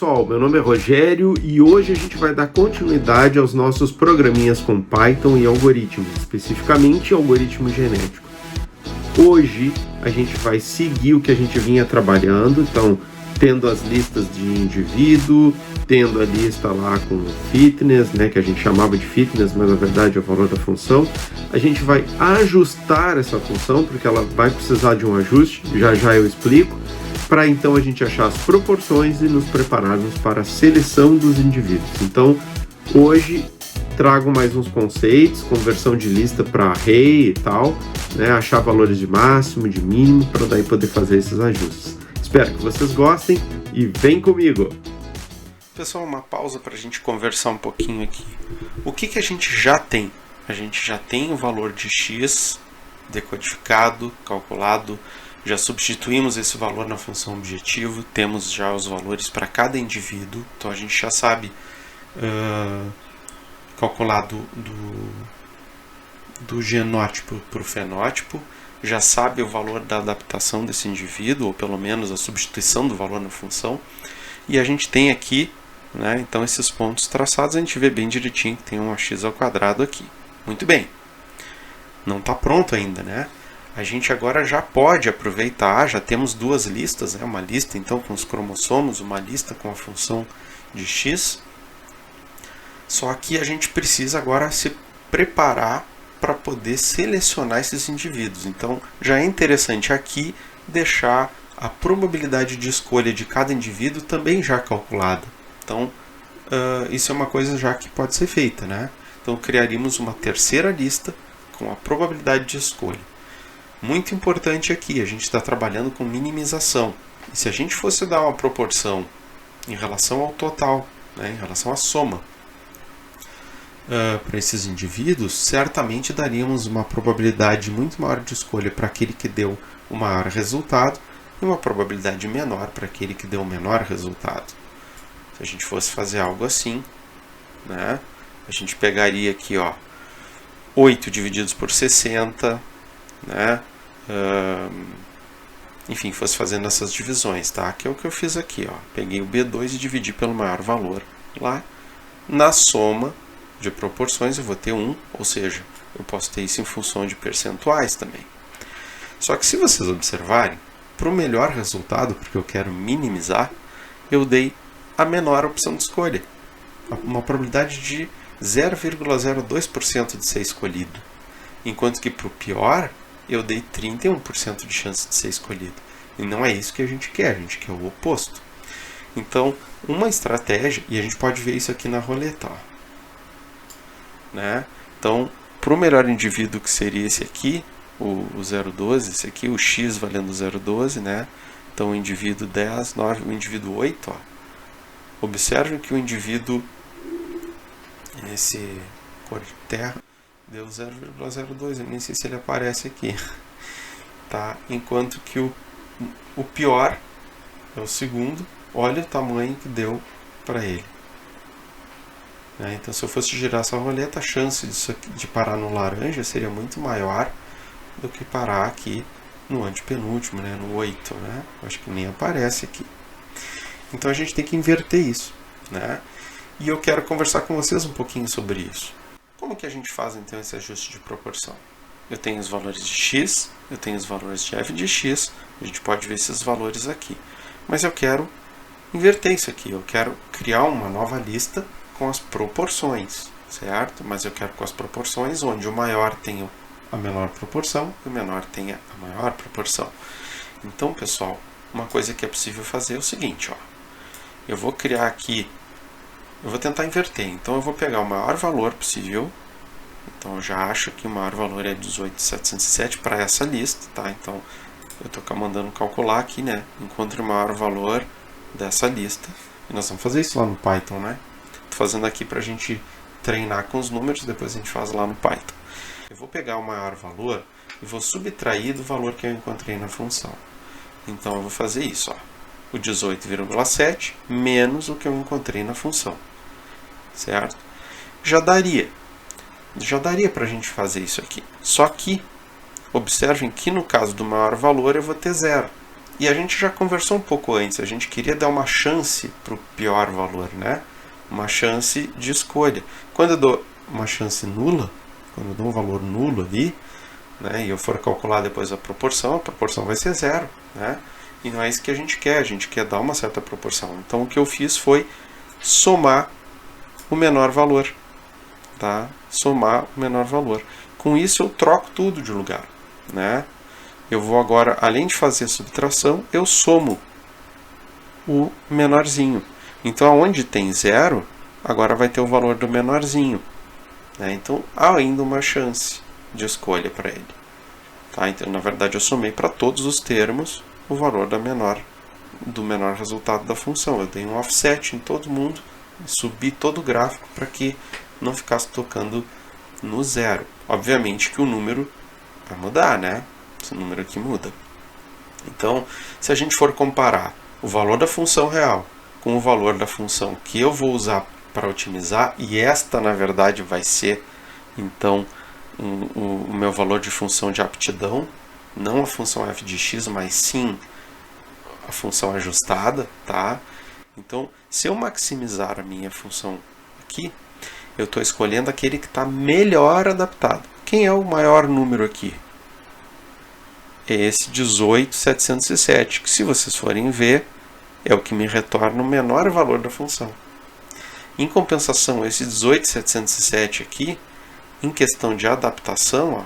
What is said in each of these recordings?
pessoal, meu nome é Rogério e hoje a gente vai dar continuidade aos nossos programinhas com Python e algoritmos, especificamente algoritmo genético. Hoje a gente vai seguir o que a gente vinha trabalhando, então tendo as listas de indivíduo, tendo a lista lá com fitness, né, que a gente chamava de fitness, mas na verdade é o valor da função. A gente vai ajustar essa função, porque ela vai precisar de um ajuste, já eu explico, para então a gente achar as proporções e nos prepararmos para a seleção dos indivíduos. Então, hoje trago mais uns conceitos, conversão de lista para array e tal, né, achar valores de máximo, de mínimo, para daí poder fazer esses ajustes. Espero que vocês gostem e vem comigo! Pessoal, uma pausa para a gente conversar um pouquinho aqui. O que a gente já tem? A gente já tem o valor de x decodificado, calculado, já substituímos esse valor na função objetivo, temos já os valores para cada indivíduo, então a gente já sabe calcular do genótipo para o fenótipo, já sabe o valor da adaptação desse indivíduo, ou pelo menos a substituição do valor na função, e a gente tem aqui, né, então esses pontos traçados, a gente vê bem direitinho que tem um x ao quadrado aqui. Muito bem, não está pronto ainda, né? A gente agora já pode aproveitar, já temos duas listas, né? Uma lista então com os cromossomos, uma lista com a função de x. Só que a gente precisa agora se preparar para poder selecionar esses indivíduos. Então já é interessante aqui deixar a probabilidade de escolha de cada indivíduo também já calculada. Então isso é uma coisa já que pode ser feita, né? Então criaríamos uma terceira lista com a probabilidade de escolha. Muito importante aqui, a gente está trabalhando com minimização. E se a gente fosse dar uma proporção em relação ao total, né, em relação à soma, para esses indivíduos, certamente daríamos uma probabilidade muito maior de escolha para aquele que deu o maior resultado e uma probabilidade menor para aquele que deu o menor resultado. Se a gente fosse fazer algo assim, né, a gente pegaria aqui, ó, 8 divididos por 60, né? Enfim, fosse fazendo essas divisões, tá? Que é o que eu fiz aqui, ó. Peguei o B2 e dividi pelo maior valor lá. Na soma de proporções eu vou ter 1, ou seja, eu posso ter isso em função de percentuais também. Só que se vocês observarem, para o melhor resultado, porque eu quero minimizar, eu dei a menor opção de escolha. Uma probabilidade de 0,02% de ser escolhido. Enquanto que para o pior, eu dei 31% de chance de ser escolhido. E não é isso que a gente quer o oposto. Então, uma estratégia, e a gente pode ver isso aqui na roleta, ó, né? Então, para o melhor indivíduo, que seria esse aqui, o 0,12, esse aqui, o x valendo 0,12, né? Então, o indivíduo 10, 9, o indivíduo 8, ó. Observem que o indivíduo, esse cor de terra, deu 0,02, eu nem sei se ele aparece aqui, tá? Enquanto que o pior é o segundo, olha o tamanho que deu para ele, né? Então, se eu fosse girar essa roleta, a chance de parar no laranja seria muito maior do que parar aqui no antepenúltimo, né? No 8, né? Acho que nem aparece aqui. Então a gente tem que inverter isso, né? E eu quero conversar com vocês um pouquinho sobre isso. Como que a gente faz então esse ajuste de proporção? Eu tenho os valores de x, eu tenho os valores de f de x, a gente pode ver esses valores aqui. Mas eu quero inverter isso aqui, eu quero criar uma nova lista com as proporções, certo? Mas eu quero com as proporções onde o maior tenha a menor proporção e o menor tenha a maior proporção. Então, pessoal, uma coisa que é possível fazer é o seguinte, ó. Eu vou criar aqui, eu vou tentar inverter, então eu vou pegar o maior valor possível, então eu já acho que o maior valor é 18.707 para essa lista, tá? Então eu estou mandando calcular aqui, né? Encontre o maior valor dessa lista, e nós vamos fazer isso lá no Python, né? Estou fazendo aqui para a gente treinar com os números, depois a gente faz lá no Python. Eu vou pegar o maior valor e vou subtrair do valor que eu encontrei na função. Então eu vou fazer isso, ó. O 18,7 menos o que eu encontrei na função, certo? Já daria para a gente fazer isso aqui. Só que, observem que no caso do maior valor eu vou ter 0. E a gente já conversou um pouco antes, a gente queria dar uma chance para o pior valor, né? Uma chance de escolha. Quando eu dou uma chance nula, quando eu dou um valor nulo ali, né, e eu for calcular depois a proporção vai ser zero, né? E não é isso que a gente quer dar uma certa proporção. Então o que eu fiz foi somar o menor valor, tá? Somar o menor valor. Com isso eu troco tudo de lugar, né? Eu vou agora, além de fazer a subtração, eu somo o menorzinho. Então, onde tem zero, agora vai ter o valor do menorzinho, né? Então, há ainda uma chance de escolha para ele. Tá? Então, na verdade, eu somei para todos os termos o valor do menor resultado da função. Eu dei um offset em todo mundo, subi todo o gráfico para que não ficasse tocando no zero. Obviamente que o número vai mudar, né? Esse número aqui muda. Então, se a gente for comparar o valor da função real com o valor da função que eu vou usar para otimizar, e esta, na verdade, vai ser, então, o meu valor de função de aptidão, não a função f de x, mas sim a função ajustada, tá? Então, se eu maximizar a minha função aqui, eu estou escolhendo aquele que está melhor adaptado. Quem é o maior número aqui? É esse 18.707, que, se vocês forem ver, é o que me retorna o menor valor da função. Em compensação, esse 18.707 aqui, em questão de adaptação, ó,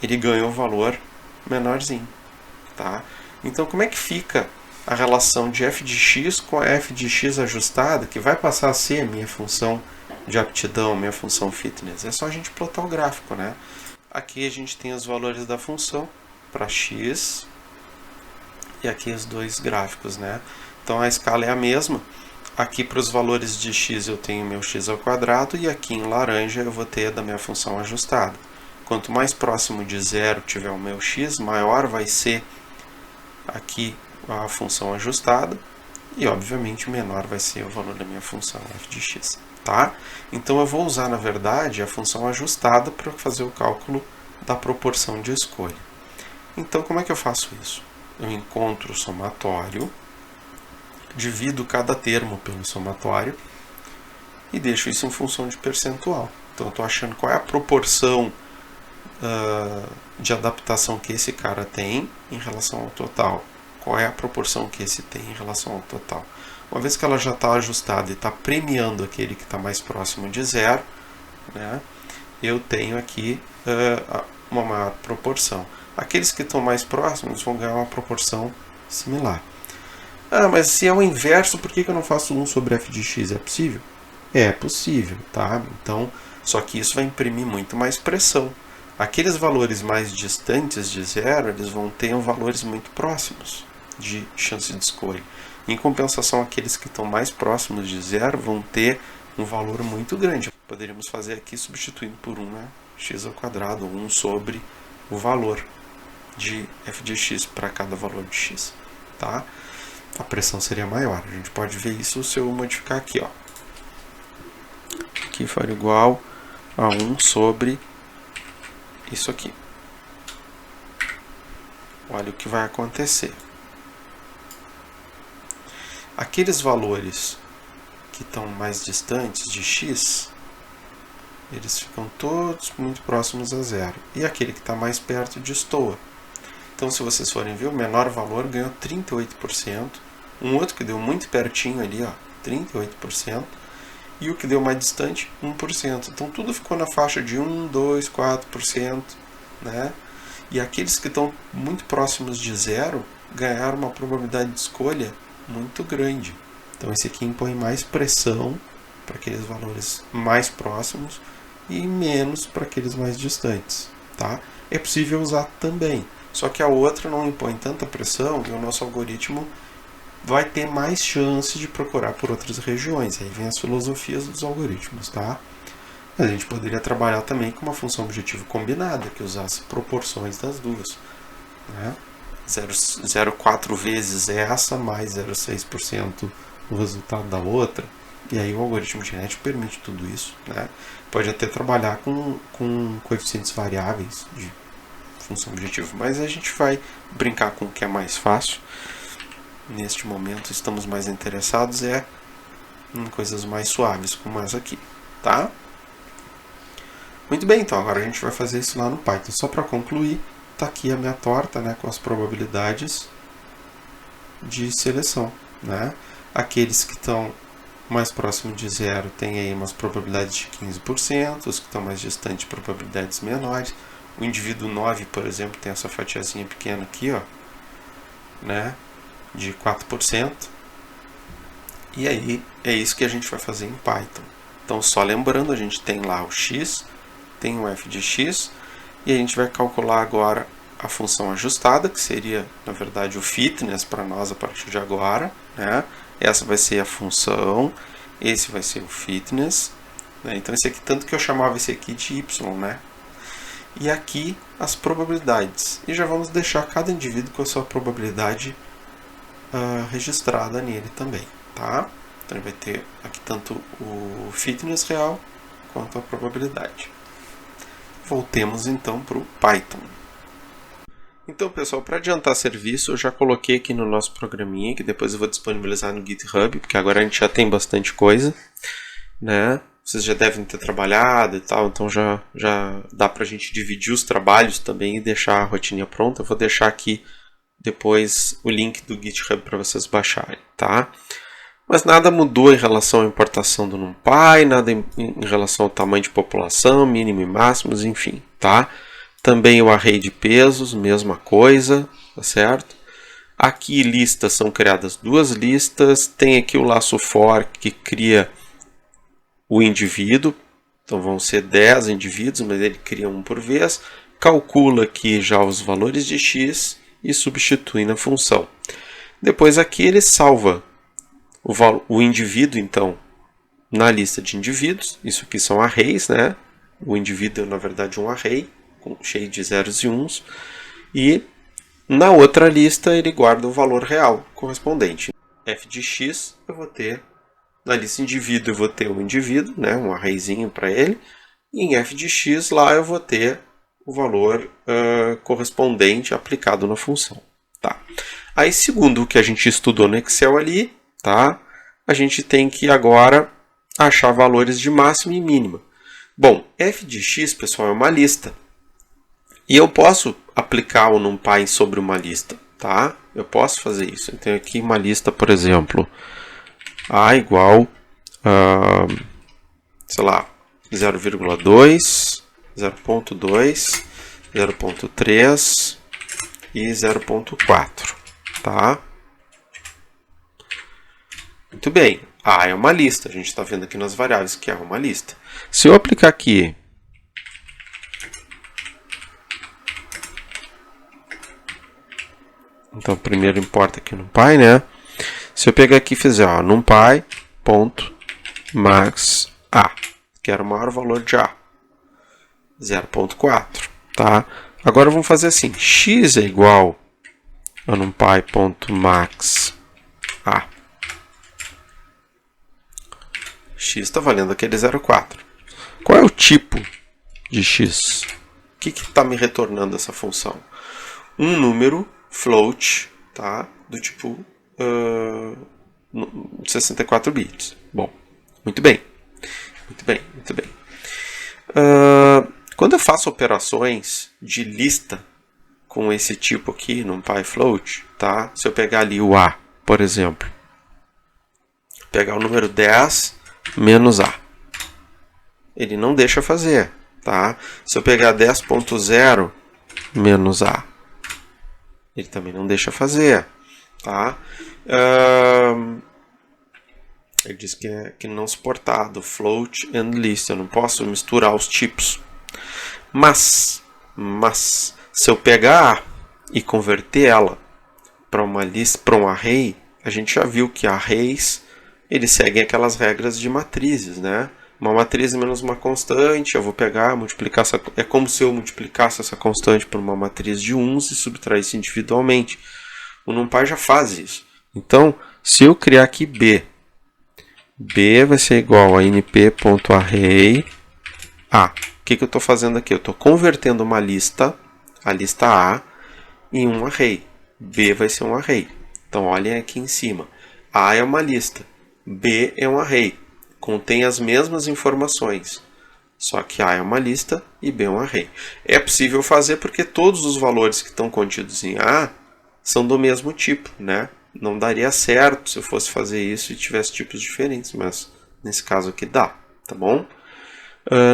ele ganhou o valor menorzinho. Tá? Então, como é que fica a relação de f de x com a f de x ajustada, que vai passar a ser a minha função de aptidão, minha função fitness? É só a gente plotar o gráfico, né? Aqui a gente tem os valores da função para x, e aqui os dois gráficos, né? Então a escala é a mesma. Aqui para os valores de x eu tenho meu x ao quadrado, e aqui em laranja eu vou ter da minha função ajustada. Quanto mais próximo de zero tiver o meu x, maior vai ser aqui a função ajustada, e obviamente menor vai ser o valor da minha função f de x. Tá? Então eu vou usar, na verdade, a função ajustada para fazer o cálculo da proporção de escolha. Então, como é que eu faço isso? Eu encontro o somatório, divido cada termo pelo somatório e deixo isso em função de percentual. Então, eu estou achando qual é a proporção de adaptação que esse cara tem em relação ao total. Qual é a proporção que esse tem em relação ao total. Uma vez que ela já está ajustada e está premiando aquele que está mais próximo de zero, né, eu tenho aqui uma maior proporção. Aqueles que estão mais próximos vão ganhar uma proporção similar. Ah, mas se é o inverso, por que eu não faço 1 sobre f de x? É possível? É possível, tá? Então, só que isso vai imprimir muito mais pressão. Aqueles valores mais distantes de zero, eles vão ter valores muito próximos de chance de escolha. Em compensação, aqueles que estão mais próximos de zero vão ter um valor muito grande. Poderíamos fazer aqui substituindo por 1, né? X ao quadrado, 1 sobre o valor de f de x para cada valor de x. Tá? A pressão seria maior. A gente pode ver isso se eu modificar aqui. Ó. Aqui for igual a 1 sobre isso aqui. Olha o que vai acontecer. Aqueles valores que estão mais distantes de x, eles ficam todos muito próximos a zero. E aquele que está mais perto destoa. Então, se vocês forem ver, o menor valor ganhou 38%. Um outro que deu muito pertinho ali, ó, 38%. E o que deu mais distante, 1%. Então, tudo ficou na faixa de 1, 2, 4%. Né? E aqueles que estão muito próximos de zero ganharam uma probabilidade de escolha muito grande. Então, esse aqui impõe mais pressão para aqueles valores mais próximos e menos para aqueles mais distantes. Tá? É possível usar também. Só que a outra não impõe tanta pressão e o nosso algoritmo vai ter mais chance de procurar por outras regiões. Aí vem as filosofias dos algoritmos, tá? Mas a gente poderia trabalhar também com uma função objetivo combinada, que usasse proporções das duas. Né? 0,4 vezes essa, mais 0,6% o resultado da outra. E aí o algoritmo genético permite tudo isso. Né? Pode até trabalhar com coeficientes variáveis de função objetivo, mas a gente vai brincar com o que é mais fácil. neste momento estamos mais interessados é em coisas mais suaves, como essa aqui, tá? Muito bem, então agora a gente vai fazer isso lá no Python. Só para concluir, tá aqui a minha torta, né, com as probabilidades de seleção, né? Aqueles que estão mais próximo de zero tem aí umas probabilidades de 15%, os que estão mais distantes, probabilidades menores. O indivíduo 9, por exemplo, tem essa fatiazinha pequena aqui, ó, né, de 4%. E aí é isso que a gente vai fazer em Python. Então, só lembrando, a gente tem lá o x, tem o f de x, e a gente vai calcular agora a função ajustada, que seria, na verdade, o fitness para nós a partir de agora, né? Essa vai ser a função, esse vai ser o fitness, né? Então, esse aqui, tanto que eu chamava esse aqui de y, né? E aqui as probabilidades. E já vamos deixar cada indivíduo com a sua probabilidade registrada nele também, tá? Então, ele vai ter aqui tanto o fitness real quanto a probabilidade. Voltemos então para o Python. Então, pessoal, para adiantar serviço, eu já coloquei aqui no nosso programinha, que depois eu vou disponibilizar no GitHub, porque agora a gente já tem bastante coisa, né? Vocês já devem ter trabalhado e tal, então já dá para a gente dividir os trabalhos também e deixar a rotininha pronta. Eu vou deixar aqui depois o link do GitHub para vocês baixarem, tá? Mas nada mudou em relação à importação do NumPy, nada em relação ao tamanho de população, mínimo e máximos, enfim, tá? Também o array de pesos, mesma coisa, tá certo? Aqui listas, são criadas duas listas, tem aqui o laço for que cria o indivíduo, então vão ser 10 indivíduos, mas ele cria um por vez, calcula aqui já os valores de x e substitui na função. Depois aqui ele salva o indivíduo, então, na lista de indivíduos. Isso aqui são arrays, né? O indivíduo é, na verdade, um array, cheio de zeros e uns. E na outra lista ele guarda o valor real correspondente. F de x, eu vou ter, na lista indivíduo eu vou ter o indivíduo, né? Um arrayzinho para ele. E em f de x lá eu vou ter o valor correspondente aplicado na função. Tá? Aí, segundo o que a gente estudou no Excel ali, tá? A gente tem que agora achar valores de máxima e mínima. Bom, f de x, pessoal, é uma lista. E eu posso aplicar o NumPy sobre uma lista, tá? Eu posso fazer isso. Eu tenho aqui uma lista, por exemplo, a igual, sei lá, 0,2, 0,2, 0,3 e 0,4, tá? Muito bem, A é uma lista, a gente está vendo aqui nas variáveis que é uma lista. Se eu aplicar aqui então primeiro importa aqui no NumPy, né? Se eu pegar aqui e fizer NumPy.max A, que era o maior valor de A, 0,4, tá? Agora vamos fazer assim, x é igual a NumPy.max A. X está valendo aquele 0,4. Qual é o tipo de x? O que está me retornando essa função? Um número float, tá? Do tipo 64 bits. Bom, muito bem. Muito bem, muito bem. Quando eu faço operações de lista com esse tipo aqui, NumPy float, tá? Se eu pegar ali o A, por exemplo, pegar o número 10 menos A, ele não deixa fazer, tá? Se eu pegar 10.0 menos A, ele também não deixa fazer, tá? Ele diz que é não suportado, float and list, eu não posso misturar os tipos. Mas se eu pegar A e converter ela para uma lista, para um array, a gente já viu que arrays eles seguem aquelas regras de matrizes, né? Uma matriz menos uma constante, eu vou pegar, multiplicar essa, é como se eu multiplicasse essa constante por uma matriz de uns e subtraísse individualmente. O NumPy já faz isso. Então, se eu criar aqui B vai ser igual a np.array A. O que eu estou fazendo aqui? Eu estou convertendo uma lista, a lista A, em um array. B vai ser um array. Então olhem aqui em cima. A é uma lista, B é um array, contém as mesmas informações, só que A é uma lista e B é um array. É possível fazer porque todos os valores que estão contidos em A são do mesmo tipo, né? Não daria certo se eu fosse fazer isso e tivesse tipos diferentes, mas nesse caso aqui dá, tá bom?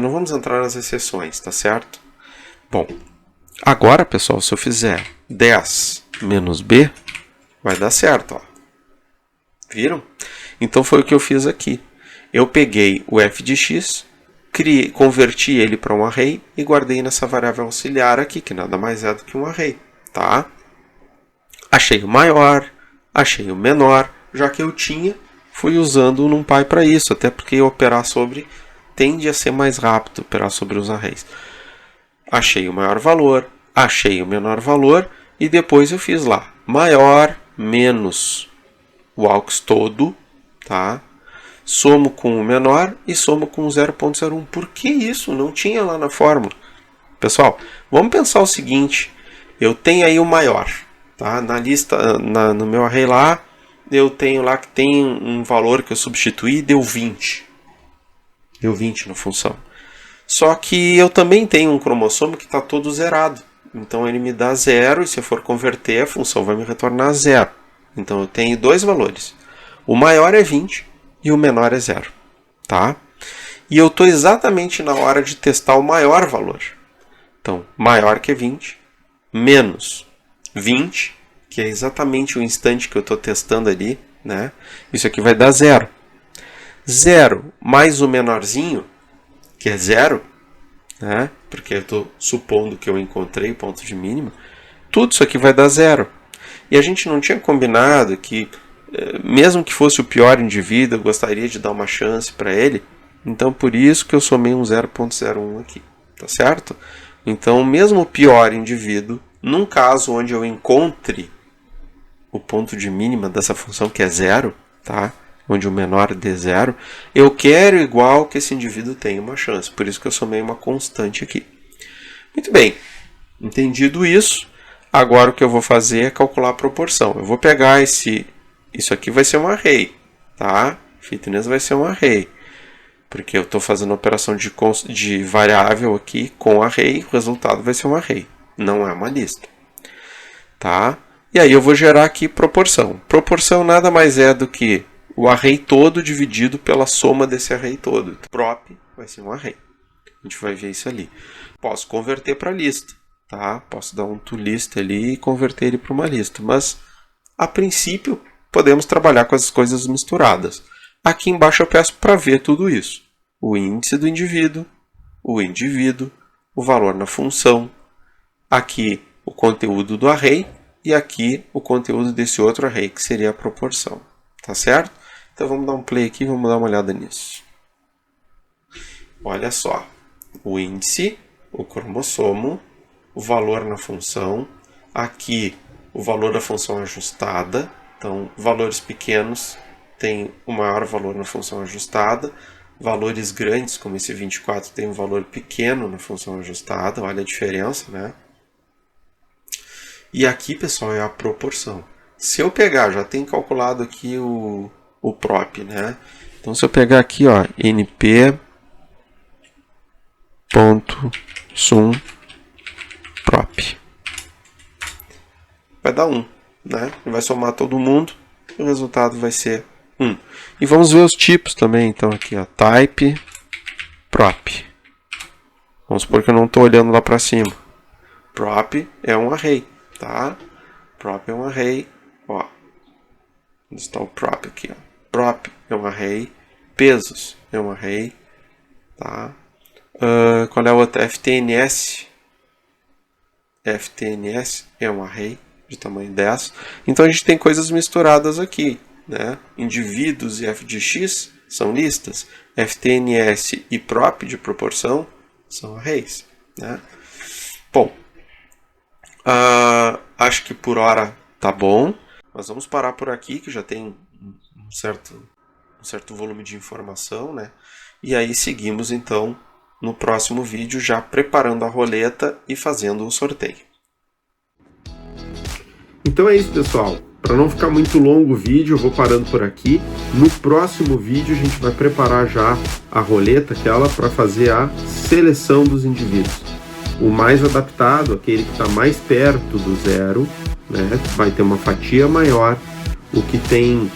Não vamos entrar nas exceções, tá certo? Bom, agora, pessoal, se eu fizer 10 menos B, vai dar certo, ó. Viram? Então foi o que eu fiz aqui. Eu peguei o f de x, converti ele para um array e guardei nessa variável auxiliar aqui, que nada mais é do que um array, tá? Achei o maior, achei o menor, já que eu tinha, fui usando o NumPy para isso, até porque operar sobre tende a ser mais rápido, operar sobre os arrays. Achei o maior valor, achei o menor valor e depois eu fiz lá maior menos o aux todo, tá? Somo com o menor e somo com o 0.01. Por que isso? Não tinha lá na fórmula. Pessoal, vamos pensar o seguinte. Eu tenho aí o maior, tá? Na lista, no meu array lá, eu tenho lá que tem um valor que eu substituí e deu 20. Deu 20 na função. Só que eu também tenho um cromossomo que está todo zerado. Então ele me dá 0 e se eu for converter, a função vai me retornar 0. Então eu tenho dois valores. O maior é 20 e o menor é 0. Tá? E eu estou exatamente na hora de testar o maior valor. Então, maior que 20, menos 20, que é exatamente o instante que eu estou testando ali. Né? Isso aqui vai dar 0. 0 mais o menorzinho, que é 0, né? Porque eu estou supondo que eu encontrei o ponto de mínima, tudo isso aqui vai dar 0. E a gente não tinha combinado que, mesmo que fosse o pior indivíduo, eu gostaria de dar uma chance para ele. Então, por isso que eu somei um 0.01 aqui, tá certo? Então, mesmo o pior indivíduo, num caso onde eu encontre o ponto de mínima dessa função, que é 0, tá? Onde o menor dê 0, eu quero igual que esse indivíduo tenha uma chance. Por isso que eu somei uma constante aqui. Muito bem, entendido isso, agora o que eu vou fazer é calcular a proporção. Eu vou pegar isso aqui vai ser um array, tá? Fitness vai ser um array, porque eu estou fazendo a operação de variável aqui com array, o resultado vai ser um array, não é uma lista, tá? E aí eu vou gerar aqui proporção. Proporção nada mais é do que o array todo dividido pela soma desse array todo. Prop vai ser um array. A gente vai ver isso ali. Posso converter para lista, tá? Posso dar um toList ali e converter ele para uma lista. Mas, a princípio, podemos trabalhar com as coisas misturadas. Aqui embaixo eu peço para ver tudo isso. O índice do indivíduo, o valor na função, aqui o conteúdo do array e aqui o conteúdo desse outro array, que seria a proporção. Tá certo? Então vamos dar um play aqui e vamos dar uma olhada nisso. Olha só, o índice, o cromossomo, o valor na função, aqui o valor da função ajustada, então valores pequenos têm o maior valor na função ajustada, valores grandes, como esse 24, tem um valor pequeno na função ajustada, olha a diferença, né? E aqui, pessoal, é a proporção. Se eu pegar, já tem calculado aqui o prop, né? Então, se eu pegar aqui, ó, np.sum prop, vai dar 1, né? Vai somar todo mundo e o resultado vai ser 1. E vamos ver os tipos também. Então, aqui, ó, type prop. Vamos supor que eu não estou olhando lá para cima. Prop é um array, tá? Prop é um array, ó. Onde está o prop aqui, ó? Prop é um array, pesos é um array, tá? Qual é a outra? FTNS. FTNS é um array de tamanho 10. Então a gente tem coisas misturadas aqui, né? Indivíduos e f de x são listas. FTNS e prop de proporção são arrays, né? Bom, acho que por hora tá bom. Nós vamos parar por aqui, que já tem um certo volume de informação, né? E aí seguimos então no próximo vídeo, já preparando a roleta e fazendo o sorteio. Então é isso, pessoal. Para não ficar muito longo o vídeo, eu vou parando por aqui. No próximo vídeo a gente vai preparar já a roleta, aquela para fazer a seleção dos indivíduos. O mais adaptado, aquele que está mais perto do zero, né, vai ter uma fatia maior. O que tem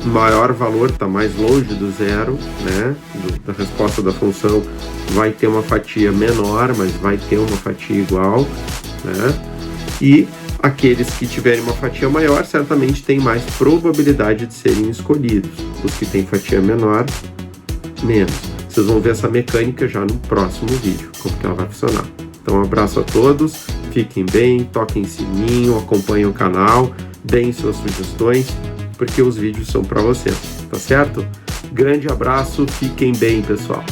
maior valor está mais longe do zero, né, da resposta da função, vai ter uma fatia menor, mas vai ter uma fatia igual, né? E aqueles que tiverem uma fatia maior certamente têm mais probabilidade de serem escolhidos. Os que têm fatia menor, menos. Vocês vão ver essa mecânica já no próximo vídeo, como que ela vai funcionar. Então, um abraço a todos, fiquem bem, toquem sininho, acompanhem o canal, deem suas sugestões, porque os vídeos são para vocês, tá certo? Grande abraço, fiquem bem, pessoal!